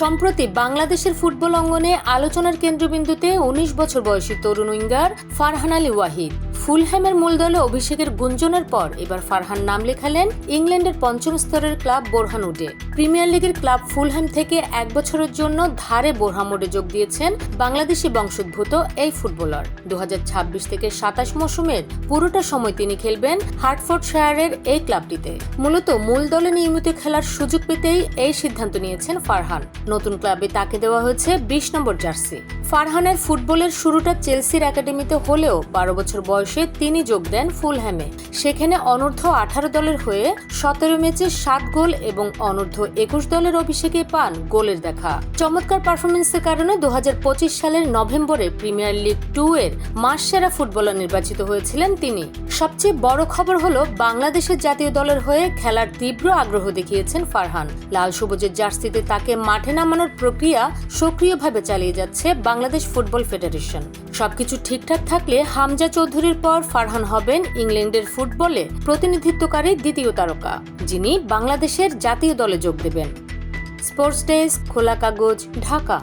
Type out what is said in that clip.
সম্প্রতি বাংলাদেশের ফুটবল অঙ্গনে আলোচনার কেন্দ্রবিন্দুতে ১৯ বছর বয়সী তরুণ উইঙ্গার ফারহান আলী ওয়াহিদ। ফুলহ্যামের মূল দলে অভিষেকের গুঞ্জনের পর এবার ফারহান নাম লেখালেন ইংল্যান্ডের পঞ্চম স্তরের ক্লাব বোরহানউডে। প্রিমিয়ার লিগের ক্লাব ফুলহ্যাম থেকে ১ বছরের জন্য ধারে বোরহানউডে যোগ দিয়েছেন বাংলাদেশি বংশোদ্ভূত এই ফুটবলার। ২০২৬ থেকে ২৭ মৌসুমের পুরোটা সময় তিনি খেলবেন হার্টফোর্ডশায়ারের এই ক্লাবটিতে। মূলত মূল দলে নিয়মিত খেলার সুযোগ পেতেই এই সিদ্ধান্ত নিয়েছেন ফারহান। নতুন ক্লাবে তাকে দেওয়া হয়েছে ২০ নম্বর জার্সি। ফারহানের ফুটবলের শুরুটা চেলসির একাডেমিতে হলেও ১২ বছর বয়সে তিনি যোগ দেন ফুলহ্যামে। সেখানে অনূর্ধ্ব ১৮ দলের হয়ে ১৭ ম্যাচে ৭ গোল এবং অনূর্ধ্ব ২১ দলের অভিষেকে পান গোলের দেখা। চমৎকার পারফরমেন্সের কারণে ২০২৫ সালের নভেম্বরে প্রিমিয়ার লিগ 2 এর মাস সেরা ফুটবলার নির্বাচিত হয়েছিলেন তিনি। সবচেয়ে বড় খবর হলো বাংলাদেশের জাতীয় দলের হয়ে খেলার তীব্র আগ্রহ দেখিয়েছেন ফারহান। লাল সবুজের জার্সিতে তাকে মাঠে নামানোর প্রক্রিয়া সক্রিয়ভাবে চালিয়ে যাচ্ছে বাংলাদেশ ফুটবল ফেডারেশন। সবকিছু ঠিকঠাক থাকলে হামজা চৌধুরীর পর ফারহান হবেন ইংল্যান্ডের ফুটবলে প্রতিনিধিত্বকারী দ্বিতীয় তারকা, যিনি বাংলাদেশের জাতীয় দলে যোগ দেবেন। স্পোর্টস ডেস্ক, খোলা কাগজ, ঢাকা।